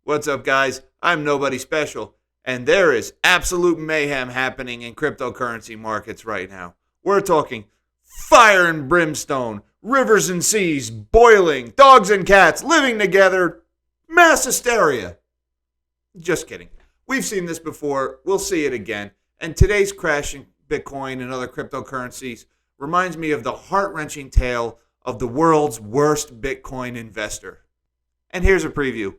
What's up, guys? I'm nobody special, and there is absolute mayhem happening in cryptocurrency markets right now. We're talking fire and brimstone, rivers and seas boiling, dogs and cats living together, mass hysteria. Just kidding. We've seen this before, we'll see it again, and today's crash in Bitcoin and other cryptocurrencies reminds me of the heart-wrenching tale of the world's worst Bitcoin investor. And here's a preview.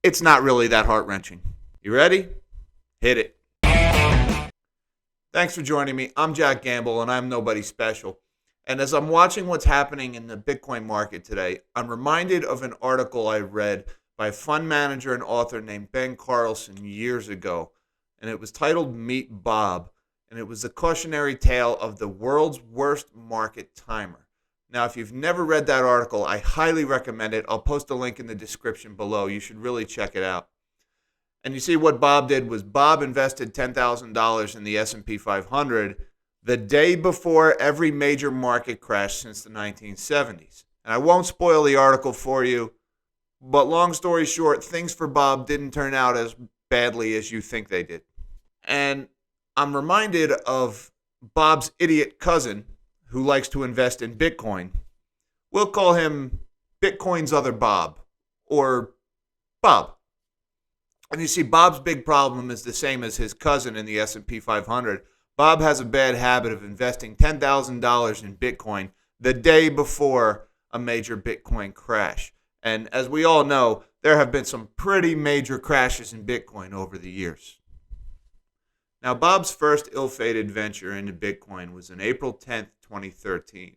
It's not really that heart-wrenching. You ready? Hit it. Thanks for joining me. I'm Jack Gamble, and I'm nobody special. And as I'm watching what's happening in the Bitcoin market today, I'm reminded of an article I read by a fund manager and author named Ben Carlson years ago. And it was titled Meet Bob. And it was a cautionary tale of the world's worst market timer. Now, if you've never read that article, I highly recommend it. I'll post a link in the description below. You should really check it out. And you see what Bob did was Bob invested $10,000 in the S&P 500 the day before every major market crash since the 1970s. And I won't spoil the article for you, but long story short, things for Bob didn't turn out as badly as you think they did. And I'm reminded of Bob's idiot cousin, who likes to invest in Bitcoin. We'll call him Bitcoin's other Bob, or Bob. And you see, Bob's big problem is the same as his cousin in the S&P 500. Bob has a bad habit of investing $10,000 in Bitcoin the day before a major Bitcoin crash. And as we all know, there have been some pretty major crashes in Bitcoin over the years. Now, Bob's first ill-fated venture into Bitcoin was on April 10th, 2013.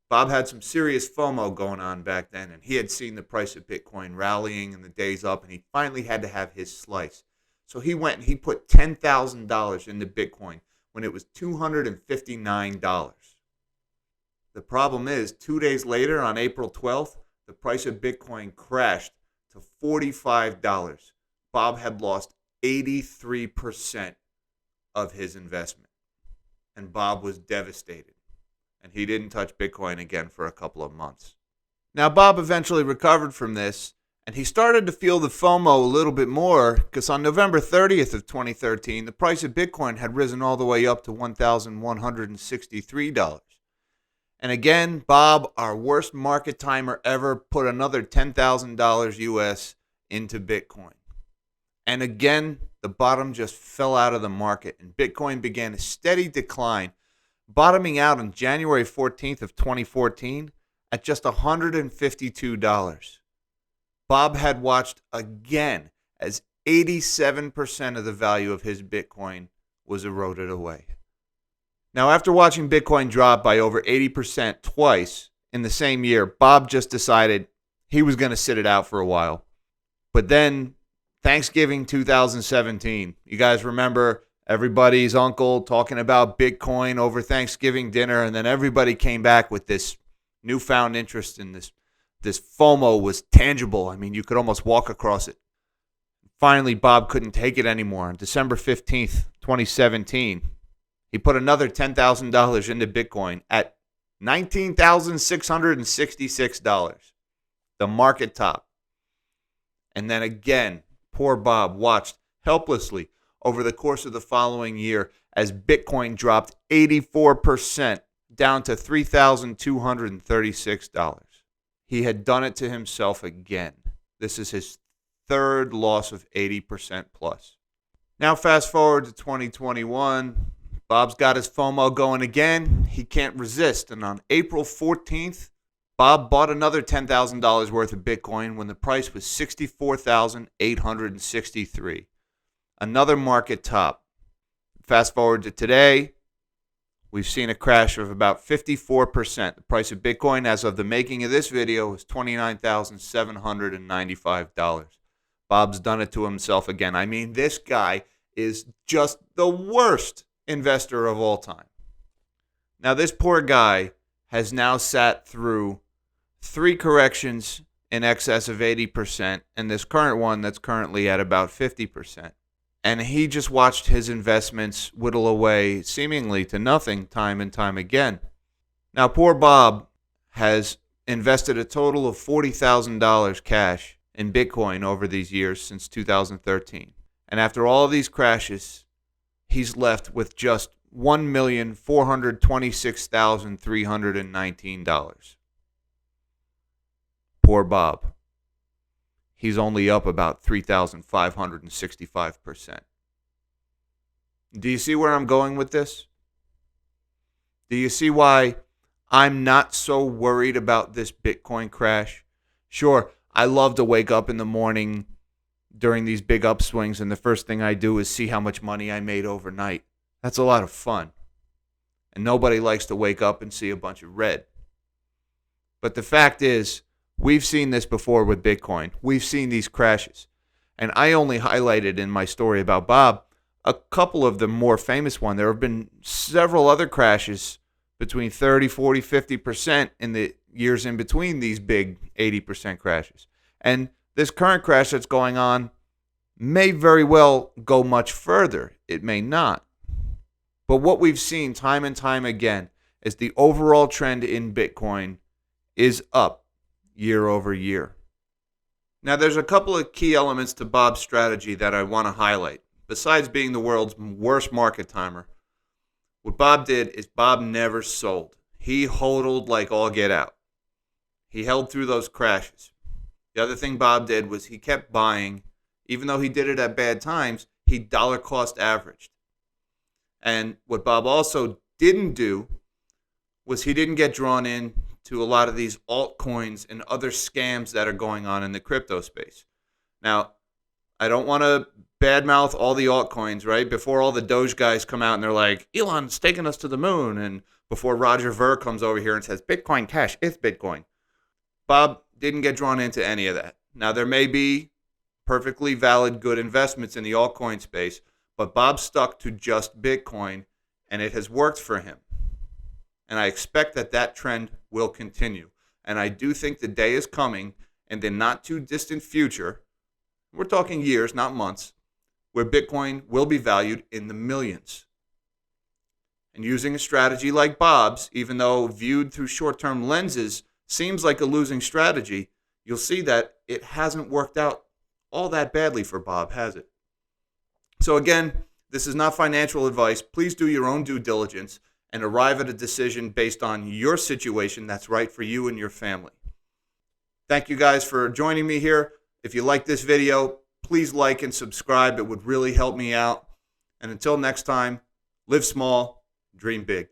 Bob had some serious FOMO going on back then, and he had seen the price of Bitcoin rallying in the days up, and he finally had to have his slice. So he went and he put $10,000 into Bitcoin when it was $259. The problem is, 2 days later, on April 12th, the price of Bitcoin crashed to $45. Bob had lost 83% of his investment. And Bob was devastated. And he didn't touch Bitcoin again for a couple of months. Now, Bob eventually recovered from this, and he started to feel the FOMO a little bit more because on November 30th of 2013, the price of Bitcoin had risen all the way up to $1,163. And again, Bob, our worst market timer ever, put another $10,000 US into Bitcoin. And again, the bottom just fell out of the market, and Bitcoin began a steady decline, bottoming out on January 14th of 2014 at just $152. Bob had watched again as 87% of the value of his Bitcoin was eroded away. Now, after watching Bitcoin drop by over 80% twice in the same year, Bob just decided he was going to sit it out for a while. But then Thanksgiving 2017, you guys remember everybody's uncle talking about Bitcoin over Thanksgiving dinner, and then everybody came back with this newfound interest in this. This FOMO was tangible. I mean, you could almost walk across it. Finally, Bob couldn't take it anymore. On December 15th, 2017, he put another $10,000 into Bitcoin at $19,666, the market top. And then again, poor Bob watched helplessly over the course of the following year as Bitcoin dropped 84% down to $3,236. He had done it to himself again. This is his third loss of 80% plus. Now fast forward to 2021. Bob's got his FOMO going again. He can't resist. And on April 14th, Bob bought another $10,000 worth of Bitcoin when the price was $64,863. Another market top. Fast forward to today, we've seen a crash of about 54%. The price of Bitcoin as of the making of this video is $29,795. Bob's done it to himself again. I mean, this guy is just the worst investor of all time. Now, this poor guy has now sat through 3 corrections in excess of 80% and this current one that's currently at about 50%. And he just watched his investments whittle away seemingly to nothing time and time again. Now, poor Bob has invested a total of $40,000 cash in Bitcoin over these years since 2013. And after all of these crashes, he's left with just $1,426,319. Poor Bob. He's only up about 3,565%. Do you see where I'm going with this? Do you see why I'm not so worried about this Bitcoin crash? Sure, I love to wake up in the morning during these big upswings, and the first thing I do is see how much money I made overnight. That's a lot of fun. And nobody likes to wake up and see a bunch of red. But the fact is, we've seen this before with Bitcoin. We've seen these crashes. And I only highlighted in my story about Bob a couple of the more famous ones. There have been several other crashes between 30, 40, 50% in the years in between these big 80% crashes. And this current crash that's going on may very well go much further. It may not. But what we've seen time and time again is the overall trend in Bitcoin is up year over year. Now, there's a couple of key elements to Bob's strategy that I want to highlight. Besides being the world's worst market timer, what Bob did is Bob never sold. He hodled like all get out. He held through those crashes. The other thing Bob did was he kept buying. Even though he did it at bad times, he dollar cost averaged. And what Bob also didn't do was he didn't get drawn in to a lot of these altcoins and other scams that are going on in the crypto space. Now, I don't want to badmouth all the altcoins, right? Before all the Doge guys come out and they're like, Elon's taking us to the moon. And before Roger Ver comes over here and says, Bitcoin Cash is Bitcoin. Bob didn't get drawn into any of that. Now, there may be perfectly valid, good investments in the altcoin space, but Bob stuck to just Bitcoin, and it has worked for him. And I expect that that trend will continue. And I do think the day is coming in the not too distant future, we're talking years, not months, where Bitcoin will be valued in the millions. And using a strategy like Bob's, even though viewed through short-term lenses, seems like a losing strategy, you'll see that it hasn't worked out all that badly for Bob, has it? So again, this is not financial advice. Please do your own due diligence and arrive at a decision based on your situation that's right for you and your family. Thank you guys for joining me here. If you like this video, please like and subscribe. It would really help me out. And until next time, live small, dream big.